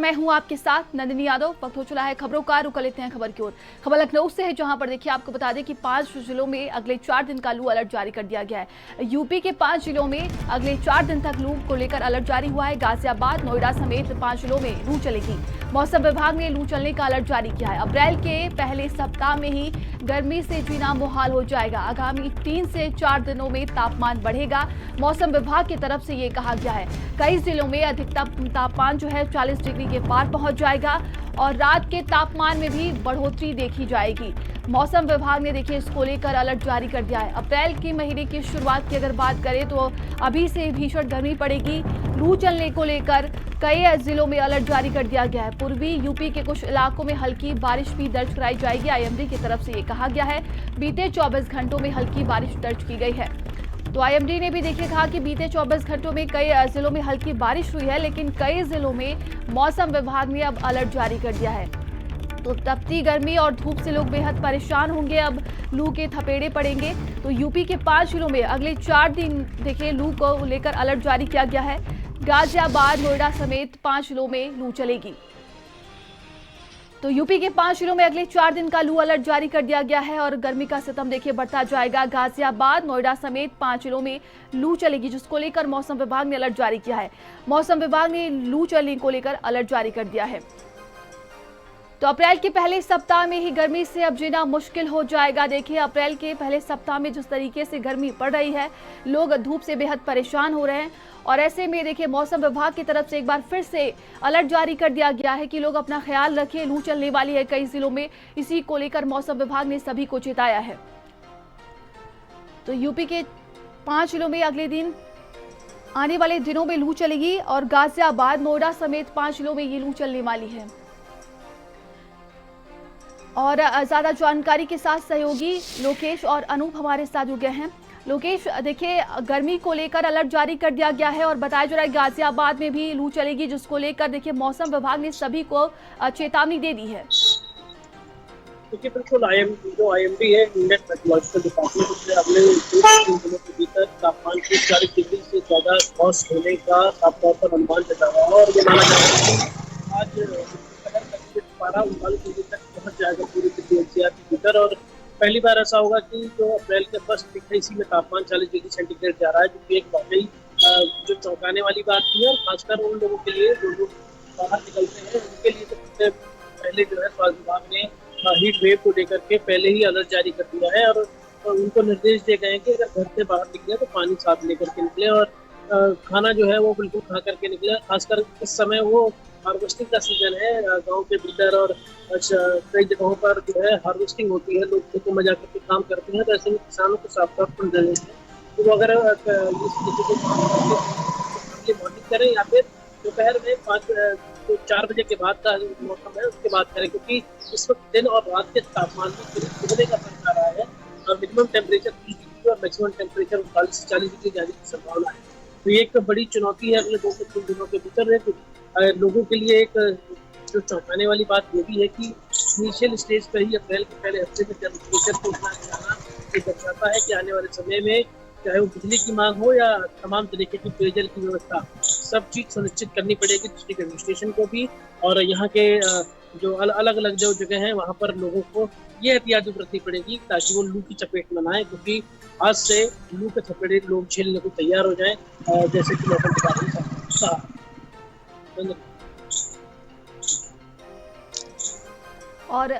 मैं हूं आपके साथ नंदिनी यादव। वक्त हो चला है खबरों का, रुक लेते हैं खबर की ओर। खबर लखनऊ से है, जहां पर देखिए आपको बता दें कि 5 जिलों में अगले 4 दिन का लू अलर्ट जारी कर दिया गया है। यूपी के 5 जिलों में अगले 4 दिन तक लू को लेकर अलर्ट जारी हुआ है। गाजियाबाद, नोएडा समेत 5 जिलों में लू चलेगी। मौसम विभाग ने लू चलने का अलर्ट जारी किया है। अप्रैल के पहले सप्ताह में ही गर्मी से जीना मुहाल हो जाएगा। आगामी 3 से 4 दिनों में तापमान बढ़ेगा। मौसम विभाग की तरफ से ये कहा गया है। कई जिलों में अधिकतम तापमान जो है 40 डिग्री के पार पहुंच जाएगा और रात के तापमान में भी बढ़ोतरी देखी जाएगी। मौसम विभाग ने देखिए इसको लेकर अलर्ट जारी कर दिया है। अप्रैल के महीने की शुरुआत की अगर बात करें तो अभी से भीषण गर्मी पड़ेगी। लू चलने को लेकर कई जिलों में अलर्ट जारी कर दिया गया है। पूर्वी यूपी के कुछ इलाकों में हल्की बारिश भी दर्ज कराई जाएगी। आईएमडी की तरफ से ये कहा गया है। बीते 24 घंटों में हल्की बारिश दर्ज की गई है। तो आईएमडी ने भी देखिए कहा कि बीते 24 घंटों में कई जिलों में हल्की बारिश हुई है, लेकिन कई जिलों में मौसम विभाग ने अब अलर्ट जारी कर दिया है। तो तपती गर्मी और धूप से लोग बेहद परेशान होंगे। अब लू के थपेड़े पड़ेंगे। तो यूपी के 5 जिलों में अगले 4 दिन देखिए लू को लेकर अलर्ट जारी किया गया है। गाजियाबाद, नोएडा समेत 5 जिलों में लू चलेगी। तो यूपी के 5 जिलों में अगले 4 दिन का लू अलर्ट जारी कर दिया गया है और गर्मी का सितम देखिए बढ़ता जाएगा। गाजियाबाद, नोएडा समेत 5 जिलों में लू चलेगी, जिसको लेकर मौसम विभाग ने अलर्ट जारी किया है। मौसम विभाग ने लू चलने को लेकर अलर्ट जारी कर दिया है। तो अप्रैल के पहले सप्ताह में ही गर्मी से अब जीना मुश्किल हो जाएगा। देखिए अप्रैल के पहले सप्ताह में जिस तरीके से गर्मी पड़ रही है, लोग धूप से बेहद परेशान हो रहे हैं और ऐसे में देखिए मौसम विभाग की तरफ से एक बार फिर से अलर्ट जारी कर दिया गया है कि लोग अपना ख्याल रखें। लू चलने वाली है कई जिलों में, इसी को लेकर मौसम विभाग ने सभी को चेताया है। तो यूपी के 5 जिलों में अगले दिन आने वाले दिनों में लू चलेगी और गाजियाबाद, नोएडा समेत 5 जिलों में ये लू चलने वाली है। और ज्यादा जानकारी के साथ सहयोगी लोकेश और अनूप हमारे साथ जुड़ गए हैं। लोकेश, देखिए गर्मी को लेकर अलर्ट जारी कर दिया गया है और बताया जा रहा है गाजियाबाद में भी लू चलेगी, जिसको लेकर देखिए मौसम विभाग ने सभी को चेतावनी दे दी है। देखिए बिल्कुल आईएमडी है, इंडियन मेट्रोलॉजिकल डिपार्टमेंट, उसने अगले 2-3 दिनों के भीतर तापमान के 40 डिग्री से ज़्यादा क्रॉस होने का साफ तौर पर अनुमान जताया है और ये माना जा रहा है कि आज 12-39 डिग्री तक पहुंच जाएगा पूरी दिल्ली एनसीआर के भीतर। और पहली बार ऐसा होगा कि जो अप्रैल के फर्स्ट वीक है इसी में तापमान 40 डिग्री सेंटीग्रेड जा रहा है, जो कि एक वाकई जो चौंकाने वाली बात थी। और खासकर उन लोगों के लिए जो लोग बाहर निकलते हैं उनके लिए तो सबसे पहले जो है स्वास्थ्य विभाग ने हीट वेव को लेकर के पहले ही अलर्ट जारी कर दिया है और उनको निर्देश दिए गए हैं कि अगर घर से बाहर निकले तो पानी साथ लेकर के निकले और खाना जो है वो बिल्कुल खा करके निकले। खासकर इस समय वो हार्वेस्टिंग का सीजन है गांव के भीतर और कई जगहों पर जो है हार्वेस्टिंग होती है, लोग खेतों में जाकर के काम करते हैं। तो ऐसे में किसानों को साफ तौर पर निर्देश है तो वो अगर इस स्थिति को मॉर्निंग करें या फिर दोपहर में 4 बजे के बाद का मौसम है उसके बाद करें, क्योंकि इस वक्त दिन और रात के तापमान में दुगने का फर्क आ रहा है और मिनिमम टेम्परेचर 30 डिग्री और मैक्सिमम टेम्परेचर 39 से 40 डिग्री जाने की संभावना है। तो ये एक बड़ी चुनौती है अगले 2 से 3 दिनों के भीतर। लोगों के लिए एक जो चौंकाने वाली बात ये भी है कि इनिशियल स्टेज पर ही अप्रैल के पहले हफ्ते में टेम्परेचर को उतना जाना ये दर्शाता है कि आने वाले समय में चाहे वो बिजली की मांग हो या तमाम तरीके की पेयजल की व्यवस्था, सब चीज़ सुनिश्चित करनी पड़ेगी डिस्ट्रिक्ट एडमिनिस्ट्रेशन को भी। और यहाँ के जो अलग अलग जो जगह हैं वहाँ पर लोगों को ये एहतियात बरतनी पड़ेगी ताकि वो लू की चपेट में ना आए, क्योंकि आज से लू के थपेड़े लोग झेलने को तैयार हो जाएं, जैसे कि मौसम विभाग ने कहा। और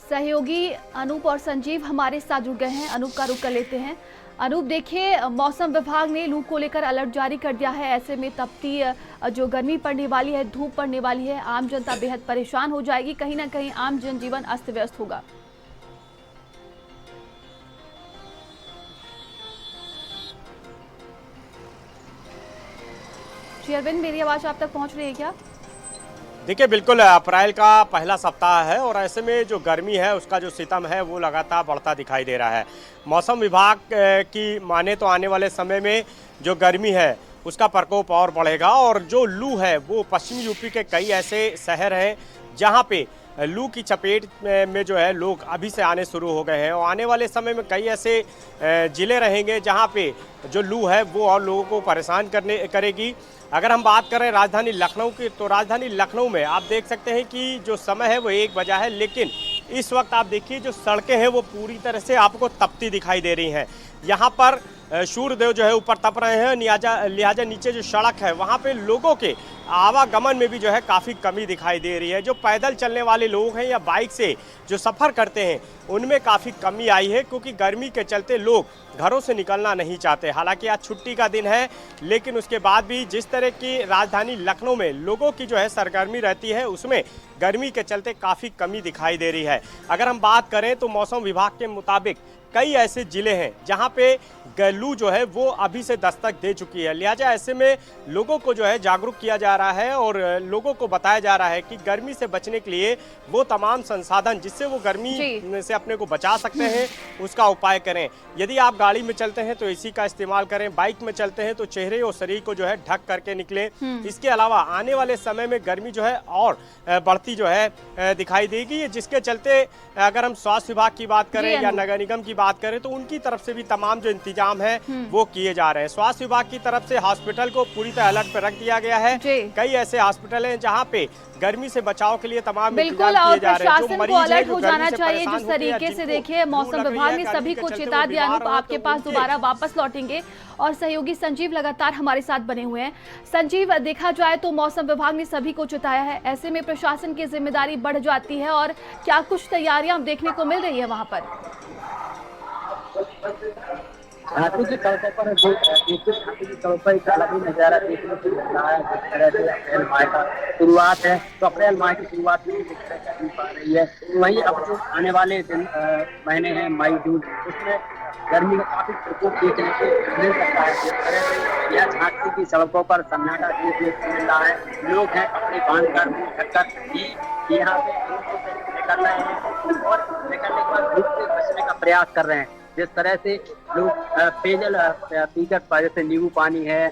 सहयोगी अनूप और संजीव हमारे साथ जुड़ गए हैं। अनूप का रुख कर लेते हैं। अनूप, देखिए मौसम विभाग ने लू को लेकर अलर्ट जारी कर दिया है। ऐसे में तपती जो गर्मी पड़ने वाली है, धूप पड़ने वाली है, आम जनता बेहद परेशान हो जाएगी। कहीं ना कहीं आम जनजीवन अस्त व्यस्त होगा। जी अरविंद, मेरी आवाज आप तक पहुंच रही है क्या? देखिए बिल्कुल अप्रैल का पहला सप्ताह है और ऐसे में जो गर्मी है उसका जो सितम है वो लगातार बढ़ता दिखाई दे रहा है। मौसम विभाग की माने तो आने वाले समय में जो गर्मी है उसका प्रकोप और बढ़ेगा और जो लू है वो पश्चिमी यूपी के कई ऐसे शहर हैं जहाँ पे लू की चपेट में जो है लोग अभी से आने शुरू हो गए हैं और आने वाले समय में कई ऐसे ज़िले रहेंगे जहां पे जो लू है वो और लोगों को परेशान करेगी। अगर हम बात करें राजधानी लखनऊ की, तो राजधानी लखनऊ में आप देख सकते हैं कि जो समय है वो 1 बजा है, लेकिन इस वक्त आप देखिए जो सड़कें हैं वो पूरी तरह से आपको तपती दिखाई दे रही हैं। यहाँ पर सूर्यदेव जो है ऊपर तप रहे हैं, लिहाजा नीचे जो सड़क है वहाँ पे लोगों के आवागमन में भी जो है काफ़ी कमी दिखाई दे रही है। जो पैदल चलने वाले लोग हैं या बाइक से जो सफ़र करते हैं उनमें काफ़ी कमी आई है, क्योंकि गर्मी के चलते लोग घरों से निकलना नहीं चाहते। हालांकि आज छुट्टी का दिन है, लेकिन उसके बाद भी जिस तरह की राजधानी लखनऊ में लोगों की जो है सरगर्मी रहती है उसमें गर्मी के चलते काफ़ी कमी दिखाई दे रही है। अगर हम बात करें तो मौसम विभाग के मुताबिक कई ऐसे ज़िले हैं जहां पे लू जो है वो अभी से दस्तक दे चुकी है। लिहाजा ऐसे में लोगों को जो है जागरूक किया जा रहा है और लोगों को बताया जा रहा है कि गर्मी से बचने के लिए वो तमाम संसाधन जिससे वो गर्मी से अपने को बचा सकते हैं उसका उपाय करें। यदि आप गाड़ी में चलते हैं तो एसी का इस्तेमाल करें, बाइक में चलते हैं तो चेहरे और शरीर को जो है ढक करके निकलें। इसके अलावा आने वाले समय में गर्मी जो है और बढ़ती जो है दिखाई देगी, जिसके चलते अगर हम स्वास्थ्य विभाग की बात करें या नगर निगम की बात करें तो उनकी तरफ से भी तमाम जो इंतजाम है वो किए जा रहे हैं। स्वास्थ्य विभाग की तरफ से हॉस्पिटल को पूरी तरह अलर्ट पर रख दिया गया है। कई ऐसे हॉस्पिटल हैं जहां पे गर्मी से बचाव के लिए तमाम बिल्कुल और प्रशासन को अलर्ट हो जाना चाहिए। जिस तरीके से देखिए मौसम विभाग ने सभी को चेता दिया। अनूप आपके पास दोबारा वापस लौटेंगे और सहयोगी संजीव लगातार हमारे साथ बने हुए हैं। संजीव, देखा जाए तो मौसम विभाग ने सभी को चेताया है, ऐसे में प्रशासन की जिम्मेदारी बढ़ जाती है और क्या कुछ तैयारियां देखने को मिल रही है वहां पर? झांसी की सड़कों पर झांसी की सड़कों पर एक अलग ही नजारा देखने को मिल रहा है। जिस तरह से अप्रैल माह का शुरुआत है तो अप्रैल माह की शुरुआत में जिस तरह कर पा रही है, वहीं अब जो आने वाले दिन महीने हैं मई जून, उसमें गर्मी का काफी प्रकोप देखने को मिल सकता है। जिस तरह से यह झांसी की सड़कों पर सन्नाटा देखने को मिल रहा है। लोग हैं अपने बांध कर मुंह ढककर यहाँ पे निकल रहे हैं और निकलने के बाद धूप से बचने का प्रयास कर रहे हैं। जिस तरह से लोग पेयजल पीकर, जैसे नींबू पानी है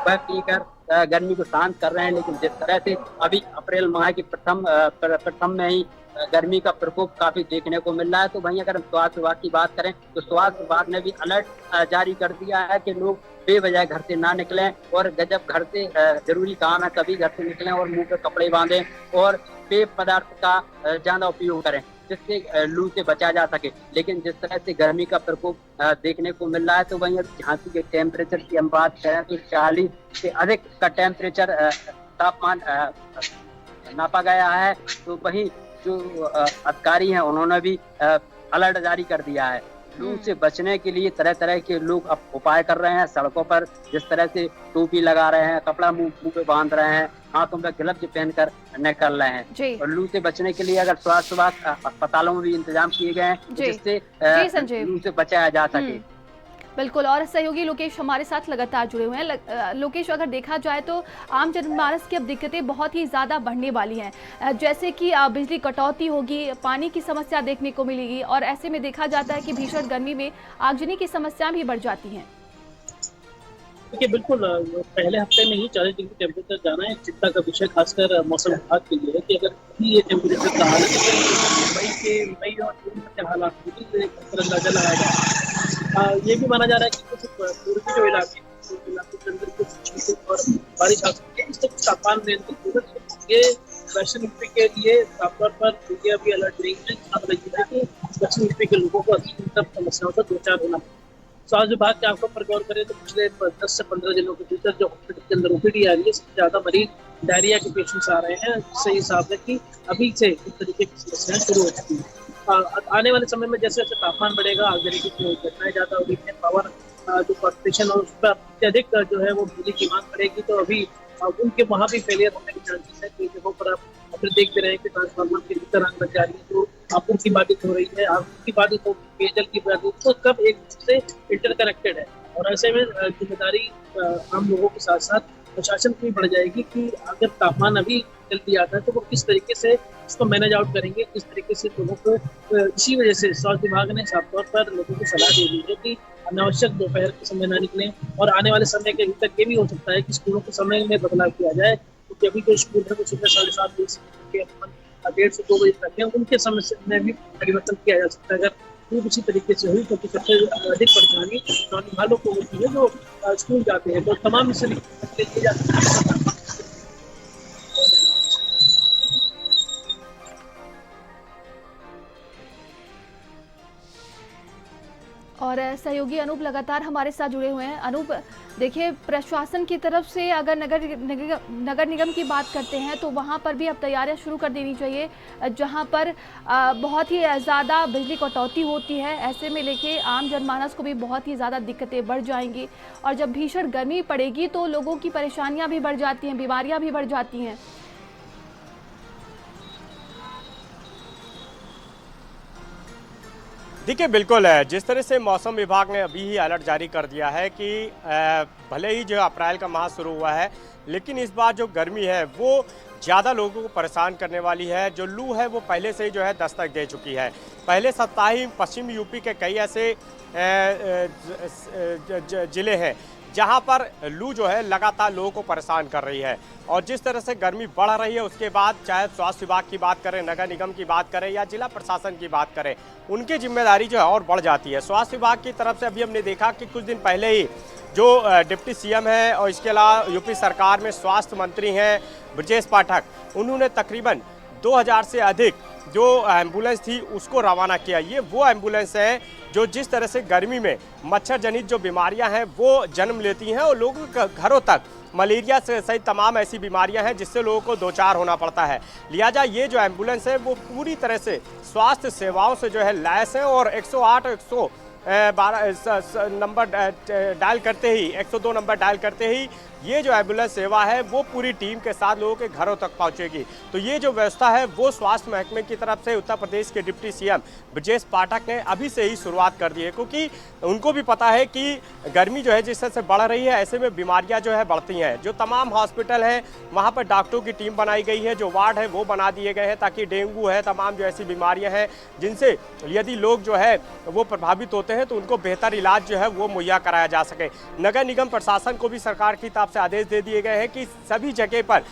वह पीकर गर्मी को शांत कर रहे हैं। लेकिन जिस तरह से अभी अप्रैल माह की प्रथम में ही गर्मी का प्रकोप काफी देखने को मिल रहा है, तो वहीं अगर हम स्वास्थ्य विभाग की बात करें तो स्वास्थ्य विभाग ने भी अलर्ट जारी कर दिया है कि लोग बेवजह घर से ना निकलें और जब घर से जरूरी काम है तभी घर से निकलें और मुंह पे कपड़े बांधें और पेय पदार्थ का ज्यादा उपयोग करें जिससे लू से बचा जा सके। लेकिन जिस तरह से गर्मी का प्रकोप देखने को मिल रहा है, तो वहीं झांसी के टेम्परेचर की हम बात करें तो 40 से अधिक का टेम्परेचर तापमान नापा गया है। तो वहीं जो अधिकारी हैं उन्होंने भी अलर्ट जारी कर दिया है। लू से बचने के लिए तरह तरह के लोग अब उपाय कर रहे हैं सड़कों पर। जिस तरह से टोपी लगा रहे हैं, कपड़ा मुंह पे बांध रहे हैं, हाथों में ग्लव्स पहनकर निकल रहे हैं। और लू से बचने के लिए अगर स्वास्थ्य विभाग अस्पतालों में भी इंतजाम किए गए हैं जिससे लू से बचाया जा सके। बिल्कुल, और सहयोगी लोकेश हमारे साथ लगातार जुड़े हुए हैं। लोकेश, अगर देखा जाए तो आम जनमानस की अब दिक्कतें बहुत ही ज़्यादा बढ़ने वाली हैं, जैसे कि बिजली कटौती होगी, पानी की समस्या देखने को मिलेगी और ऐसे में देखा जाता है कि भीषण गर्मी में आगजनी की समस्याएं भी बढ़ जाती हैं। देखिए बिल्कुल, पहले हफ्ते में ही 40 डिग्री टेम्परेचर जाना है चिंता का विषय, खासकर मौसम विभाग के लिए कि अगर ये टेम्परेचर का हाल मई और जून तक के हालात होगी तो अंदाजा लगाया जाए। ये भी माना जा रहा है कि कुछ पूर्वी जो इलाके के अंदर कुछ और बारिश आ सकती है, इससे कुछ तापमान नियंत्रित। ये दक्षिण यूपी के लिए खासतौर पर मीडिया भी अलर्ट रही है कि दक्षिण यूपी के लोगों को अभी इन सब समस्याओं का दो चार होना। स्वास्थ्य विभाग के आंकड़ों पर गौर करें तो पिछले 10 से 15 दिनों के भीतर जो हॉस्पिटल के अंदर ओपीडी आ रही है, सबसे ज्यादा मरीज डायरिया के पेशेंट्स आ रहे हैं, जिससे हिसाब है कि अभी से इस तरीके की समस्याएं शुरू हो चुकी हैं। आने वाले समय में जैसे जैसे तापमान बढ़ेगा, आगजनी की घटनाएं ज्यादा होगी, पावर जो कॉर्पोरेशन है उस पर अत्यधिक जो है वो बिजली की मांग बढ़ेगी, तो अभी उनके वहाँ भी फेलियर होने के चांसेस है। कई जगहों पर आप फिर देखते रहे कि ट्रांसफार्मर के भीतर आग लग जा रही है, तो आपूर्ति बाधित हो रही है, आपूर्ति बाधित हो, पेयजल की बाधित, तो सब एक दूसरे से इंटरकनेक्टेड है। और ऐसे में जिम्मेदारी आम लोगों के साथ साथ प्रशासन की भी बढ़ जाएगी कि अगर तापमान अभी जल्दी आता है तो वो किस तरीके से इसको मैनेज आउट करेंगे, किस तरीके से लोगों को। इसी वजह से स्वास्थ्य विभाग ने साफ तौर पर लोगों को सलाह दे दी है कि अनावश्यक दोपहर के समय न निकलें और आने वाले समय के भीतर ये भी हो सकता है कि स्कूलों के समय में बदलाव किया जाए, क्योंकि अभी जो स्कूल है वो सुबह 7:30 बजे 1:30 से 2 बजे तक है, उनके समय में भी परिवर्तन किया जा सकता है। अगर खूब इसी तरीके से हुई तो सबसे अधिक परेशानी नौजवान वालों को होती है जो स्कूल जाते हैं, तो तमाम इसे लिए जा सकते हैं। और सहयोगी अनूप लगातार हमारे साथ जुड़े हुए हैं। अनूप, देखिए, प्रशासन की तरफ से अगर नगर निगम की बात करते हैं तो वहां पर भी अब तैयारियां शुरू कर देनी चाहिए, जहां पर बहुत ही ज़्यादा बिजली कटौती होती है। ऐसे में लेके आम जनमानस को भी बहुत ही ज़्यादा दिक्कतें बढ़ जाएंगी, और जब भीषण गर्मी पड़ेगी तो लोगों की परेशानियाँ भी बढ़ जाती हैं, बीमारियाँ भी बढ़ जाती हैं। देखिए बिल्कुल है, जिस तरह से मौसम विभाग ने अभी ही अलर्ट जारी कर दिया है कि भले ही जो अप्रैल का माह शुरू हुआ है, लेकिन इस बार जो गर्मी है वो ज़्यादा लोगों को परेशान करने वाली है। जो लू है वो पहले से ही जो है दस्तक दे चुकी है। पहले सप्ताह ही पश्चिम यूपी के कई ऐसे ज़िले हैं जहां पर लू जो है लगातार लोगों को परेशान कर रही है। और जिस तरह से गर्मी बढ़ रही है उसके बाद चाहे स्वास्थ्य विभाग की बात करें, नगर निगम की बात करें या जिला प्रशासन की बात करें, उनकी जिम्मेदारी जो है और बढ़ जाती है। स्वास्थ्य विभाग की तरफ से अभी हमने देखा कि कुछ दिन पहले ही जो डिप्टी सीएम है और इसके अलावा यूपी सरकार में स्वास्थ्य मंत्री हैं ब्रजेश पाठक, उन्होंने तकरीबन 2000 से अधिक जो एम्बुलेंस थी उसको रवाना किया। ये वो एम्बुलेंस है जो जिस तरह से गर्मी में मच्छर जनित जो बीमारियां हैं वो जन्म लेती हैं और लोगों के घरों तक मलेरिया से सहित तमाम ऐसी बीमारियां हैं जिससे लोगों को दो चार होना पड़ता है। लिहाजा ये जो एम्बुलेंस है वो पूरी तरह से स्वास्थ्य सेवाओं से जो है लैस है और 108 112 नंबर डायल करते ही 102 नंबर डायल करते ही ये जो एम्बुलेंस सेवा है वो पूरी टीम के साथ लोगों के घरों तक पहुंचेगी। तो ये जो व्यवस्था है वो स्वास्थ्य महकमे की तरफ से उत्तर प्रदेश के डिप्टी सीएम ब्रजेश पाठक ने अभी से ही शुरुआत कर दी है, क्योंकि उनको भी पता है कि गर्मी जो है जिस तरह से बढ़ रही है ऐसे में बीमारियां जो है बढ़ती हैं। जो तमाम हॉस्पिटल हैं वहाँ पर डॉक्टरों की टीम बनाई गई है, जो वार्ड है वो बना दिए गए हैं ताकि डेंगू है, तमाम जो ऐसी बीमारियाँ हैं जिनसे यदि लोग जो है वो प्रभावित होते हैं तो उनको बेहतर इलाज जो है वो मुहैया कराया जा सके। नगर निगम प्रशासन को भी सरकार की तरफ से आदेश दे दिए गए हैं कि सभी जगह पर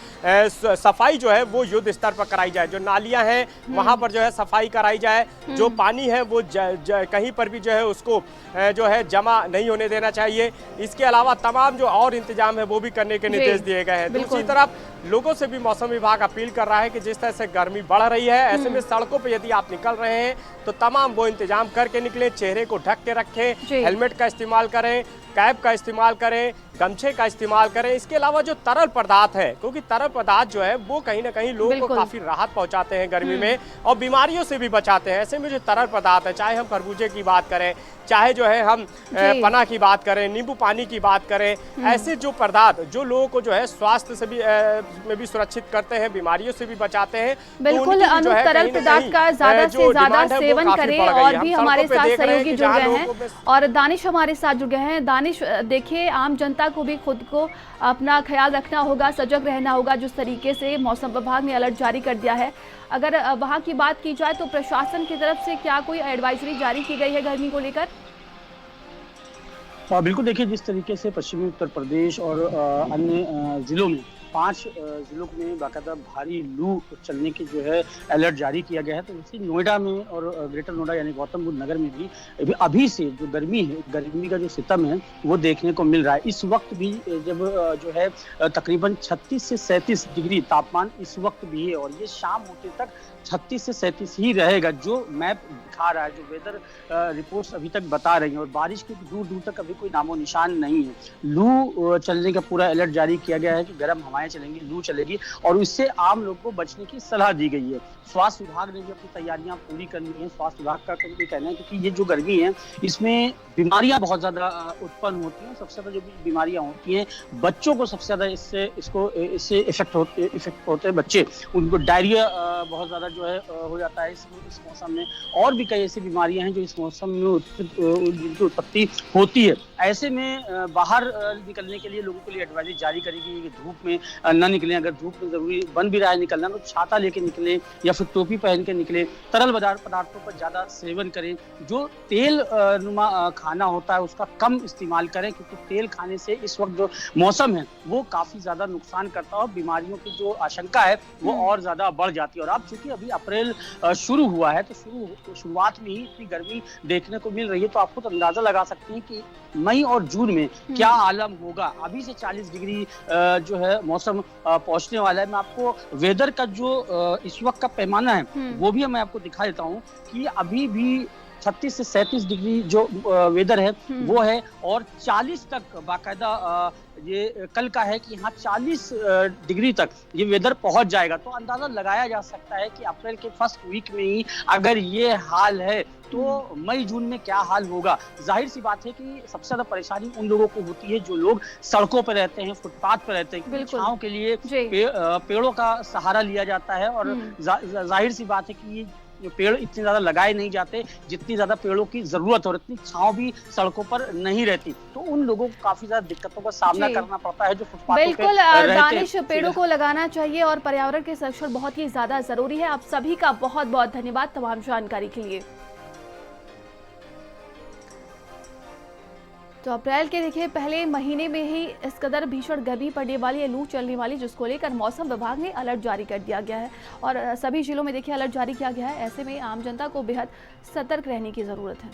सफाई जो है वो युद्ध स्तर पर कराई जाए। जो नालियां हैं वहां पर जो है सफाई कराई जाए, जो पानी है वो कहीं पर भी जो है उसको जो है जमा नहीं होने देना चाहिए। इसके अलावा तमाम जो और इंतजाम है वो भी करने के निर्देश दिए गए हैं। दूसरी तरफ लोगों से भी मौसम विभाग अपील कर रहा है कि जिस तरह से गर्मी बढ़ रही है ऐसे में सड़कों पर यदि आप निकल रहे हैं तो तमाम वो इंतजाम करके निकलें, चेहरे को ढक के रखें, हेलमेट का इस्तेमाल करें, कैप का इस्तेमाल करें, गमछे का इस्तेमाल करें। इसके अलावा जो तरल पदार्थ है, क्योंकि तरल पदार्थ जो है वो कहीं ना कहीं लोगों को काफी राहत पहुंचाते हैं गर्मी में और बीमारियों से भी बचाते हैं। ऐसे में जो तरल पदार्थ है, चाहे हम खरबूजे की बात करें, चाहे जो है हम पना की बात करें, नींबू पानी की बात करें, ऐसे जो पदार्थ जो लोगों को जो है स्वास्थ्य से भी में भी सुरक्षित करते हैं, बीमारियों से भी बचाते हैं। बिल्कुल, तरल पदार्थ का ज्यादा से ज्यादा सेवन करें। और भी हमारे साथ सहयोगी जुड़ गए हैं और दानिश हमारे साथ जुड़ गए हैं। दानिश, देखिए, आम जनता को भी खुद को अपना ख्याल रखना होगा, सजग रहना होगा। जिस तरीके से मौसम विभाग ने अलर्ट जारी कर दिया है, अगर वहां की बात की जाए तो प्रशासन की तरफ से क्या कोई एडवाइजरी जारी की गई है गर्मी को लेकर? बिल्कुल, देखिए, जिस तरीके से पश्चिमी उत्तर प्रदेश और अन्य जिलों में 5 जिलों में बाकायदा भारी लू चलने की जो है अलर्ट जारी किया गया है, तो इसी नोएडा में और ग्रेटर नोएडा यानी गौतम बुद्ध नगर में भी अभी से जो गर्मी है, गर्मी का जो सितम है वो देखने को मिल रहा है। इस वक्त भी जब जो है तकरीबन 36 से 37 डिग्री तापमान इस वक्त भी है और ये शाम होते तक 36 से 37 ही रहेगा, जो मैप दिखा रहा है, जो वेदर रिपोर्ट्स अभी तक बता रही हैं। और बारिश के दूर दूर तक अभी कोई नामो निशान नहीं है। लू चलने का पूरा अलर्ट जारी किया गया है कि गर्म हवाएं चलेंगी, लू चलेगी और इससे आम लोग को बचने की सलाह दी गई है। स्वास्थ्य विभाग ने भी अपनी तैयारियां पूरी करनी है। स्वास्थ्य विभाग का कहना है क्योंकि ये जो गर्मी है इसमें बीमारियां बहुत ज्यादा उत्पन्न होती हैं। सबसे ज्यादा जो बीमारियां होती हैं बच्चों को सबसे ज्यादा इससे इफेक्ट होते हैं बच्चे, उनको डायरिया बहुत ज्यादा जो है हो जाता है इस मौसम में। और भी कई ऐसी बीमारियां हैं जो इस मौसम में जिनकी उत्पत्ति होती है। ऐसे में बाहर निकलने के लिए लोगों के लिए एडवाइजरी जारी करी गई है कि धूप में न निकलें। अगर धूप में जरूरी बन भी रहा है निकलना तो छाता लेके निकलें या फिर टोपी पहन के निकलें। तरल पदार्थों पर ज़्यादा सेवन करें। जो तेल नुमा खाना होता है उसका कम इस्तेमाल करें, क्योंकि तेल खाने से इस वक्त जो मौसम है वो काफ़ी ज़्यादा नुकसान करता है और बीमारियों की जो आशंका है वो और ज़्यादा बढ़ जाती है। और अब चूंकि अभी अप्रैल शुरू हुआ है तो शुरुआत में ही इतनी गर्मी देखने को मिल रही है, तो आप खुद अंदाजा लगा सकते हैं कि मई और जून में क्या आलम होगा। अभी से 40 डिग्री जो है मौसम पहुंचने वाला है। मैं आपको वेदर का जो इस वक्त का पैमाना है वो भी मैं आपको दिखा देता हूँ कि अभी भी 36 से 37 डिग्री जो वेदर है वो है, और 40 तक बाकायदा ये कल का है कि यहाँ 40 डिग्री तक ये वेदर पहुंच जाएगा। तो अंदाजा लगाया जा सकता है कि अप्रैल के फर्स्ट वीक में ही अगर ये हाल है तो मई जून में क्या हाल होगा। जाहिर सी बात है कि सबसे ज्यादा परेशानी उन लोगों को होती है जो लोग सड़कों पर रहते हैं, फुटपाथ पर रहते हैं। छांव के लिए पेड़ों का सहारा लिया जाता है और जाहिर सी बात है कि ये पेड़ इतने ज्यादा लगाए नहीं जाते जितनी ज्यादा पेड़ों की जरूरत और इतनी छांव भी सड़कों पर नहीं रहती। तो उन लोगों को काफी ज्यादा दिक्कतों का सामना करना पड़ता है जो फुटपाथों पे बिल्कुल रहते दानिश, हैं। पेड़ों को लगाना चाहिए और पर्यावरण के संरक्षण बहुत ही ज्यादा जरूरी है। आप सभी का बहुत बहुत धन्यवाद तमाम जानकारी के लिए। तो अप्रैल के देखिए पहले महीने में ही इस कदर भीषण गर्मी पड़ने वाली है, लू चलने वाली, जिसको लेकर मौसम विभाग ने अलर्ट जारी कर दिया गया है और सभी जिलों में देखिए अलर्ट जारी किया गया है। ऐसे में आम जनता को बेहद सतर्क रहने की जरूरत है।